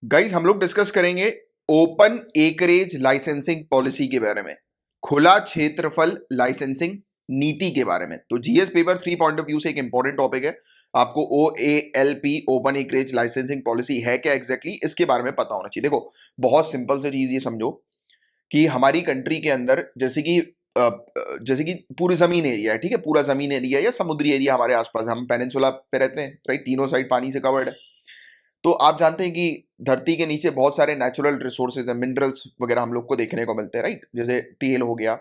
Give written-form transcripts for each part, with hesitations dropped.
Guys हम लोग discuss करेंगे ओपन एकरेज लाइसेंसिंग पॉलिसी के बारे में, खुला क्षेत्रफल लाइसेंसिंग नीति के बारे में। तो GS paper 3 point of view से एक इंपॉर्टेंट टॉपिक है। आपको OALP open acreage licensing policy है क्या एग्जैक्टली इसके बारे में पता होना चाहिए। देखो बहुत सिंपल सी चीज ये समझो कि हमारी कंट्री के अंदर जैसे कि पूरी जमीन एरिया है, ठीक है, पूरा जमीन एरिया या समुद्री एरिया हमारे आसपास, हम पेनिनसुला पे रहते हैं, राइट, तीनों साइड पानी से कवर्ड है। तो आप जानते हैं कि धरती के नीचे बहुत सारे नेचुरल रिसोर्सेज हैं, मिनरल्स वगैरह हम लोग को देखने को मिलते हैं, राइट, जैसे तेल हो गया,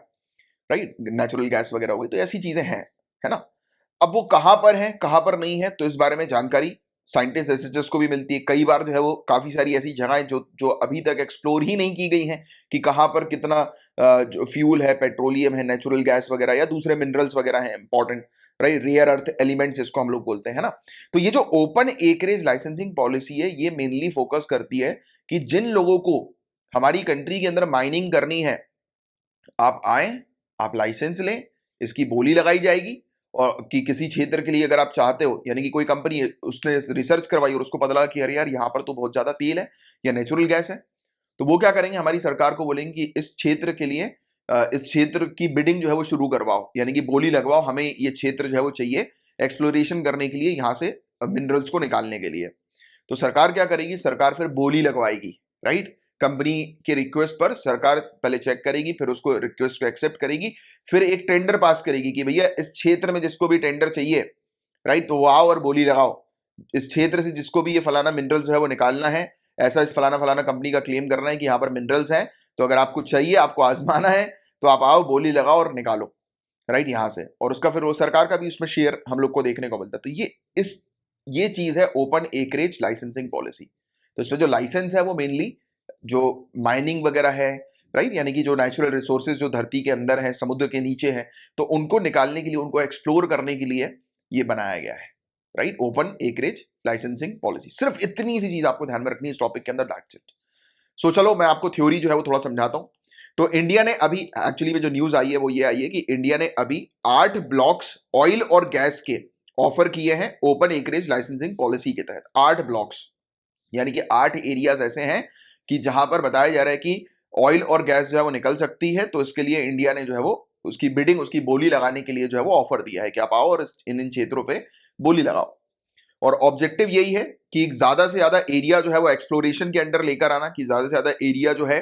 राइट, नेचुरल गैस वगैरह हो गई, तो ऐसी चीजें हैं, है ना। अब वो कहाँ पर है कहाँ पर नहीं है, तो इस बारे में जानकारी साइंटिस्ट रिसर्चर्स को भी मिलती है। कई बार जो है वो काफी सारी ऐसी जगहें जो जो अभी तक एक्सप्लोर ही नहीं की गई हैं कि कहाँ पर कितना जो फ्यूल है, पेट्रोलियम है, नेचुरल गैस वगैरह या दूसरे मिनरल्स वगैरह हैं important, right, rare earth elements इसको हम लोग बोलते हैं, है ना। तो ये जो ओपन एकरेज लाइसेंसिंग पॉलिसी है ये मेनली फोकस करती है कि जिन लोगों को हमारी कंट्री के अंदर माइनिंग करनी है, आप आए, आप लाइसेंस लें, इसकी बोली लगाई जाएगी। और कि किसी क्षेत्र के लिए अगर आप चाहते हो, यानी कि कोई कंपनी है उसने रिसर्च करवाई और उसको पता लगा कि अरे यार यहाँ पर तो बहुत ज्यादा तेल है या नेचुरल गैस है, तो वो क्या करेंगे, हमारी सरकार को बोलेंगे कि इस क्षेत्र के लिए इस क्षेत्र की बिडिंग जो है वो शुरू करवाओ, यानी कि बोली लगवाओ, हमें ये क्षेत्र जो है वो चाहिए एक्सप्लोरेशन करने के लिए, यहाँ से मिनरल्स को निकालने के लिए। तो सरकार क्या करेगी, सरकार फिर बोली लगवाएगी, राइट। कंपनी के रिक्वेस्ट पर सरकार पहले चेक करेगी, फिर उसको रिक्वेस्ट को एक्सेप्ट करेगी, फिर एक टेंडर पास करेगी कि भैया इस क्षेत्र में जिसको भी टेंडर चाहिए, राइट, तो वो आओ और बोली लगाओ। इस क्षेत्र से जिसको भी ये फलाना मिनरल जो है वो निकालना है, ऐसा इस फलाना फलाना कंपनी का क्लेम करना है कि यहाँ पर मिनरल्स हैं, तो अगर आपको चाहिए, आपको आजमाना है, तो आप आओ, बोली लगाओ और निकालो, राइट, यहाँ से। और उसका फिर वो सरकार का भी उसमें शेयर हम लोग को देखने को मिलता है। तो ये चीज है ओपन एकरेज लाइसेंसिंग पॉलिसी। तो इसमें जो लाइसेंस है वो मेनली जो माइनिंग वगैरह है, राइट, यानी कि जो नेचुरल रिसोर्सेज जो धरती के अंदर है, समुद्र के नीचे है, तो उनको निकालने के लिए, उनको एक्सप्लोर करने के लिए ये बनाया गया है, right, open acreage licensing policy. सिर्फ इतनी सी चीज आपको ध्यान में रखनी है इस टॉपिक के अंदर, दैट्स इट। सो चलो मैं आपको थ्योरी जो है वो थोड़ा समझाता हूं। तो इंडिया ने अभी एक्चुअली में जो न्यूज आई है वो ये आई है कि इंडिया ने अभी 8 ब्लॉक्स ऑयल और गैस के ऑफर किए हैं ओपन एकरेज लाइसेंसिंग पॉलिसी के तहत। 8 ब्लॉक्स यानी कि 8 एरियाज ऐसे हैं कि जहां पर बताया जा रहा है कि ऑयल और गैस जो है वो निकल सकती है। तो इसके लिए इंडिया ने जो है वो उसकी बिडिंग, उसकी बोली लगाने के लिए जो है वो ऑफर दिया है कि आप आओ और इन इन क्षेत्रों पे बोली लगाओ। और ऑब्जेक्टिव यही है कि ज्यादा से ज्यादा एरिया जो है वो एक्सप्लोरेशन के अंडर लेकर आना, कि ज्यादा से ज्यादा एरिया जो है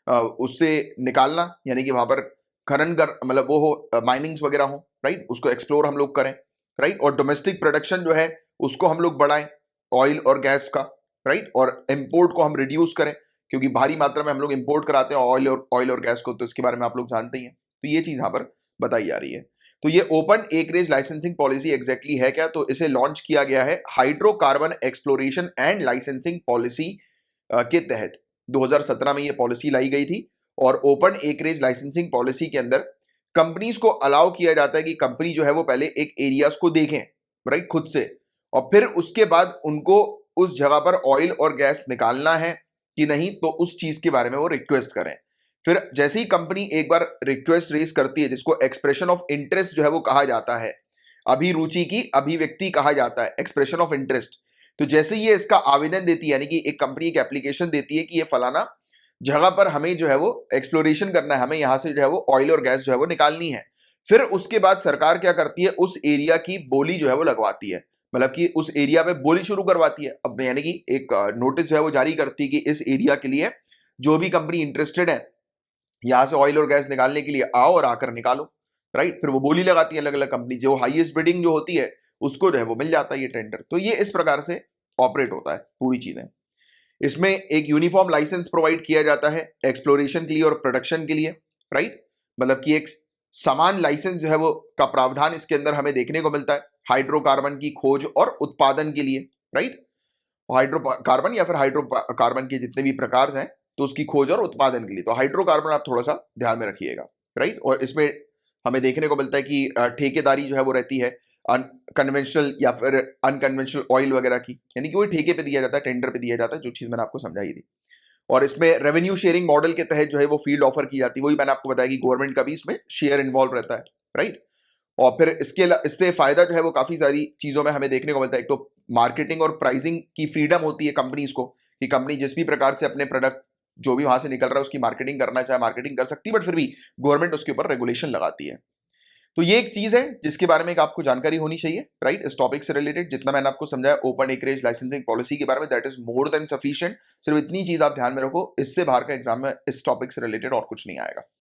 उससे निकालना, यानी कि वहां पर खनन कर, मतलब वो हो, माइनिंग्स वगैरह हो, राइट, उसको एक्सप्लोर हम लोग करें, राइट। और डोमेस्टिक प्रोडक्शन जो है उसको हम लोग बढ़ाएं, ऑयल और गैस का, राइट। और इंपोर्ट को हम रिड्यूस करें, क्योंकि भारी मात्रा में हम लोग इंपोर्ट कराते हैं ऑयल और गैस को, तो इसके बारे में आप लोग जानते ही हैं। तो ये चीज यहाँ पर बताई जा रही है। तो ये open acreage licensing policy exactly है क्या, तो इसे लॉन्च किया गया है hydrocarbon exploration and licensing policy के तहत। 2017 में ये पॉलिसी लाई गई थी। और ओपन एकरेज लाइसेंसिंग पॉलिसी के अंदर कंपनीज को अलाउ किया जाता है कि कंपनी जो है वो पहले एक एरियाज को देखें, राइट, खुद से, और फिर उसके बाद उनको उस जगह पर ऑयल और गैस निकालना है कि नहीं, तो उस चीज के बारे में वो रिक्वेस्ट करें। फिर जैसे ही कंपनी एक बार रिक्वेस्ट रेज करती है, जिसको एक्सप्रेशन ऑफ इंटरेस्ट जो है वो कहा जाता है, अभिरुचि की अभिव्यक्ति कहा जाता है, एक्सप्रेशन ऑफ इंटरेस्ट। तो जैसे ये इसका आवेदन देती है, यानी कि एक कंपनी एक एप्लीकेशन देती है कि ये फलाना जगह पर हमें जो है वो एक्सप्लोरेशन करना है, हमें यहां से जो है वो ऑयल और गैस जो है वो निकालनी है। फिर उसके बाद सरकार क्या करती है, उस एरिया की बोली जो है वो लगवाती है, मतलब कि उस एरिया पे बोली शुरू करवाती है। अब यानी कि एक नोटिस जो है वो जारी करती है कि इस एरिया के लिए जो भी कंपनी इंटरेस्टेड है यहां से ऑयल और गैस निकालने के लिए, आओ और आकर निकालो, राइट। फिर वो बोली लगाती है अलग अलग कंपनी, जो हाईएस्ट बिडिंग जो होती है उसको जो है वो मिल जाता है ये टेंडर। तो ये इस प्रकार से ऑपरेट होता है पूरी चीजें। इसमें एक यूनिफॉर्म लाइसेंस प्रोवाइड किया जाता है एक्सप्लोरेशन के लिए और प्रोडक्शन के लिए, राइट, मतलब कि एक समान लाइसेंस जो है वो का प्रावधान इसके अंदर हमें देखने को मिलता है हाइड्रोकार्बन की खोज और उत्पादन के लिए, राइट। हाइड्रोकार्बन या फिर हाइड्रोकार्बन के जितने भी प्रकार हैं, तो उसकी खोज और उत्पादन के लिए। तो हाइड्रोकार्बन आप थोड़ा सा ध्यान में रखिएगा, राइट। और इसमें हमें देखने को मिलता है कि ठेकेदारी जो है वो रहती है अनकन्वेंशनल या फिर अनकन्वेंशनल ऑयल वगैरह की, यानी कि वो ठेके पे दिया जाता है, टेंडर पे दिया जाता है, जो चीज मैंने आपको समझाई थी। और इसमें रेवेन्यू शेयरिंग मॉडल के तहत जो है वो फील्ड ऑफर की जाती है, वही मैंने आपको बताया कि गवर्नमेंट का भी इसमें शेयर इन्वॉल्व रहता है, राइट। और फिर इससे फायदा जो है वो काफी सारी चीजों में हमें देखने को मिलता है। एक तो मार्केटिंग और प्राइसिंग की फ्रीडम होती है कंपनीज को, कि कंपनी जिस भी प्रकार से अपने प्रोडक्ट जो भी वहां से निकल रहा है उसकी मार्केटिंग करना चाहे मार्केटिंग कर सकती है, बट फिर भी गवर्नमेंट उसके ऊपर रेगुलेशन लगाती है। तो ये एक चीज है जिसके बारे में एक आपको जानकारी होनी चाहिए, राइट? इस टॉपिक से रिलेटेड जितना मैंने आपको समझाया ओपन एकरेज लाइसेंसिंग पॉलिसी के बारे में, that is more than sufficient. सिर्फ इतनी चीज आप ध्यान में रखो, इससे बाहर का एग्जाम में इस टॉपिक से रिलेटेड और कुछ नहीं आएगा।